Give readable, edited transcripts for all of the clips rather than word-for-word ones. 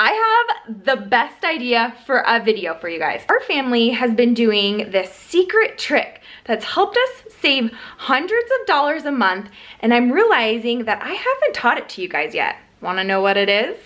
I have the best idea for a video for you guys. Our family has been doing this secret trick that's helped us save hundreds of dollars a month, and I'm realizing that I haven't taught it to you guys yet. Wanna know what it is?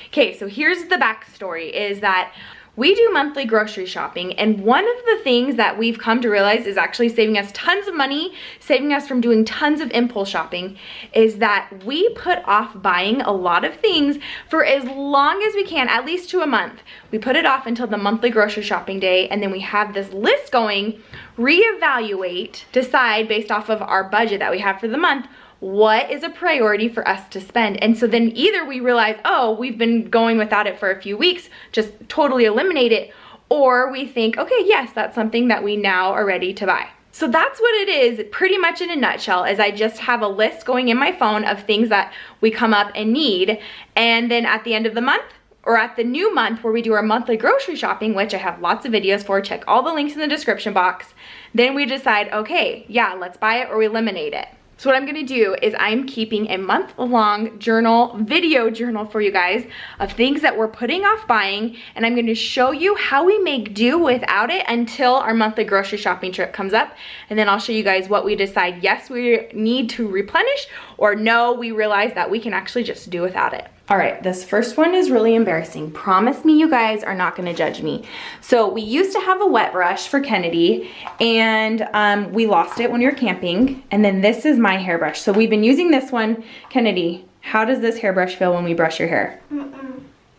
Okay, so here's the backstory, is that we do monthly grocery shopping, and one of the things that we've come to realize is actually saving us tons of money, saving us from doing tons of impulse shopping, is that we put off buying a lot of things for as long as we can, at least to a month. We put it off until the monthly grocery shopping day, and then we have this list going, reevaluate, decide based off of our budget that we have for the month, what is a priority for us to spend. And so then either we realize, oh, we've been going without it for a few weeks, just totally eliminate it, or we think, okay, yes, that's something that we now are ready to buy. So that's what it is, pretty much in a nutshell, is I just have a list going in my phone of things that we come up and need, and then at the end of the month, or at the new month where we do our monthly grocery shopping, which I have lots of videos for, check all the links in the description box, then we decide, okay, yeah, let's buy it or we eliminate it. So what I'm gonna do is I'm keeping a month-long journal, video journal for you guys of things that we're putting off buying, and I'm gonna show you how we make do without it until our monthly grocery shopping trip comes up. And then I'll show you guys what we decide, yes, we need to replenish, or no, we realize that we can actually just do without it. All right, this first one is really embarrassing. Promise me you guys are not gonna judge me. So we used to have a wet brush for Kennedy, and we lost it when we were camping, and then this is my hairbrush. So we've been using this one. Kennedy, how does this hairbrush feel when we brush your hair?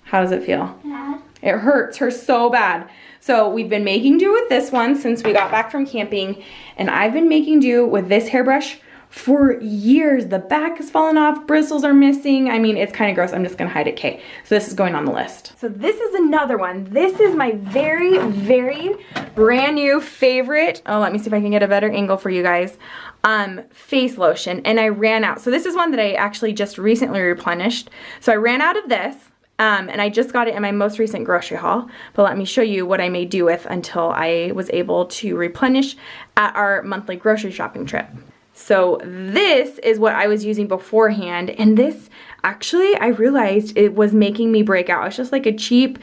How does it feel? Bad. It hurts her so bad. So we've been making do with this one since we got back from camping, and I've been making do with this hairbrush for years. The back has fallen off, bristles are missing. I mean, it's kind of gross. I'm just gonna hide it, okay? So this is going on the list. So this is another one. This is my very, very brand new favorite. Oh, let me see if I can get a better angle for you guys. Face lotion, and I ran out. So this is one that I actually just recently replenished. So I ran out of this, and I just got it in my most recent grocery haul, but let me show you what I made do with until I was able to replenish at our monthly grocery shopping trip. So this is what I was using beforehand, and this actually, I realized it was making me break out. It's just like a cheap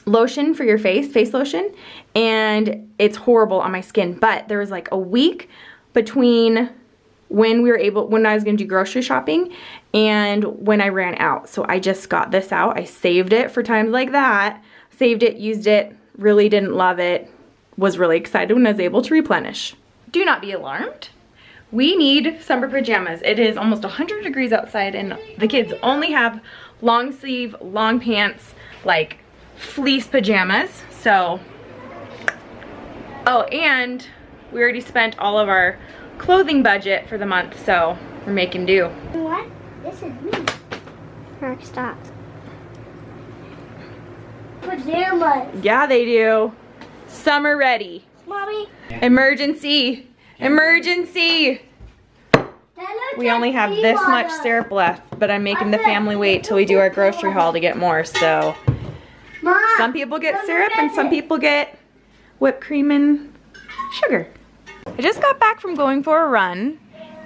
lotion for your face lotion, and it's horrible on my skin. But there was like a week between when I was gonna do grocery shopping and when I ran out. So I just got this out. I saved it for times like that. Saved it, used it, really didn't love it. Was really excited when I was able to replenish. Do not be alarmed. We need summer pajamas. It is almost 100 degrees outside, and the kids only have long sleeve, long pants, like fleece pajamas. So, oh, and we already spent all of our clothing budget for the month, so we're making do. What? This is me. Mark, stop. Pajamas. Yeah, they do. Summer ready. Mommy. Emergency. Emergency. We only have this much syrup left, but I'm making the family wait till we do our grocery haul to get more. So some people get syrup and some people get whipped cream and sugar. I just got back from going for a run,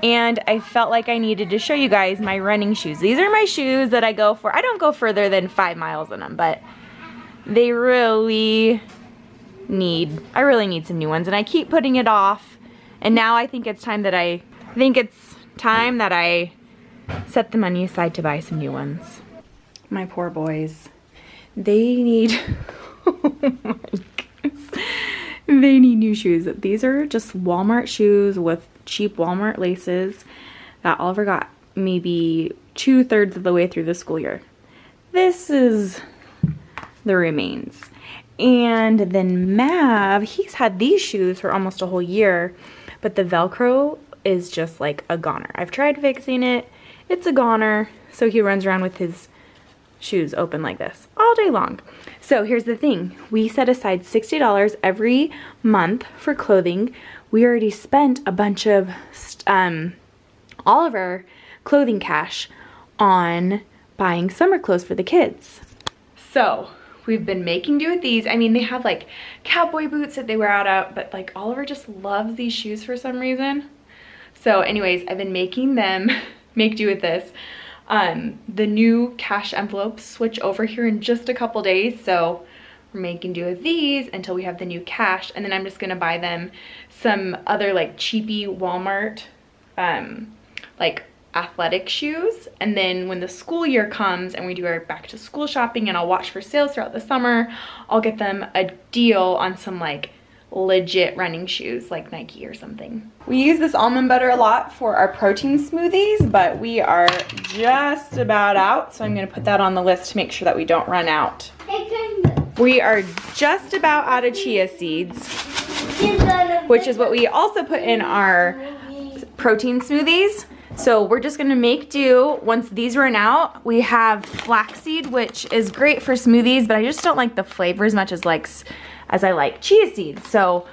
and I felt like I needed to show you guys my running shoes. These are my shoes that I go for. I don't go further than 5 miles in them, but they really I really need some new ones, and I keep putting it off, and now I think it's time that I set the money aside to buy some new ones. My poor boys, they need oh my goodness. They need new shoes. These are just Walmart shoes with cheap Walmart laces that Oliver got maybe 2/3 of the way through the school year. This is the remains. And then Mav, he's had these shoes for almost a whole year, but the Velcro is just like a goner. I've tried fixing it. It's a goner. So he runs around with his shoes open like this all day long. So here's the thing. We set aside $60 every month for clothing. We already spent a bunch of all of our clothing cash on buying summer clothes for the kids. So we've been making do with these. I mean, they have like cowboy boots that they wear out, but like Oliver just loves these shoes for some reason. So anyways, I've been making them make do with this. The new cash envelopes switch over here in just a couple days, so we're making do with these until we have the new cash, and then I'm just gonna buy them some other like cheapy Walmart like athletic shoes, and then when the school year comes and we do our back to school shopping and I'll watch for sales throughout the summer, I'll get them a deal on some like legit running shoes like Nike or something. We use this almond butter a lot for our protein smoothies, but we are just about out, so I'm gonna put that on the list to make sure that we don't run out. We are just about out of chia seeds, which is what we also put in our protein smoothies. So we're just gonna make do. Once these run out, we have flaxseed, which is great for smoothies, but I just don't like the flavor as much as I like chia seeds. So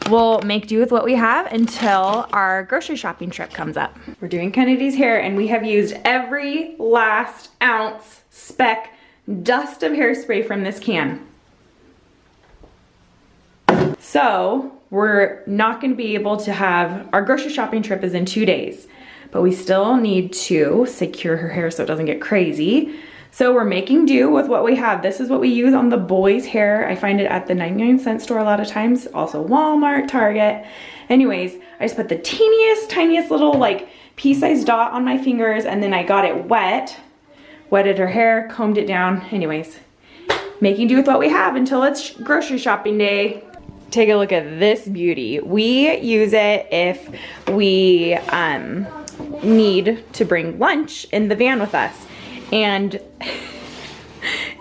we'll make do with what we have until our grocery shopping trip comes up. We're doing Kennedy's hair, and we have used every last ounce, speck, dust of hairspray from this can. So we're not gonna be able to have, our grocery shopping trip is in 2 days, but we still need to secure her hair so it doesn't get crazy. So we're making do with what we have. This is what we use on the boys' hair. I find it at the 99-cent store a lot of times, also Walmart, Target. Anyways, I just put the tiniest little like pea-sized dot on my fingers, and then I got it wetted her hair, combed it down. Anyways, making do with what we have until it's grocery shopping day. Take a look at this beauty. We use it if we need to bring lunch in the van with us. And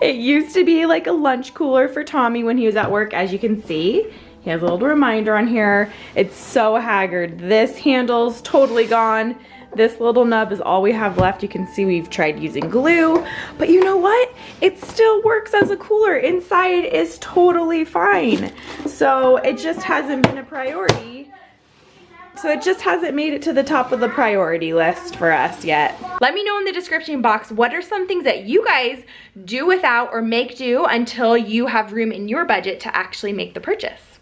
it used to be like a lunch cooler for Tommy when he was at work. As you can see, he has a little reminder on here. It's so haggard. This handle's totally gone. This little nub is all we have left. You can see we've tried using glue, but you know what? It still works as a cooler. Inside is totally fine. So it just hasn't been a priority. So it just hasn't made it to the top of the priority list for us yet. Let me know in the description box, what are some things that you guys do without or make do until you have room in your budget to actually make the purchase?